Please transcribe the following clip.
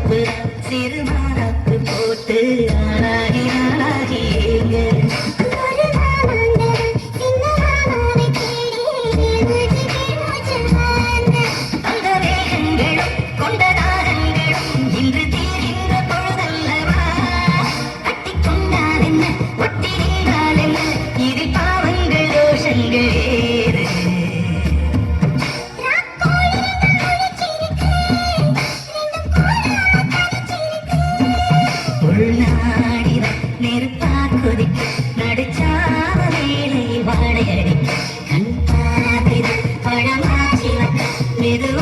தோப்பு சிறுமாறாப்பு போட்டு ஆளாகி ஆளாகி ஏங்க நெருப்பா கொதிக்க நடுச்சாவ வேலை வாடையடிக்க கண் பார்த்து பழமாச்சி மெது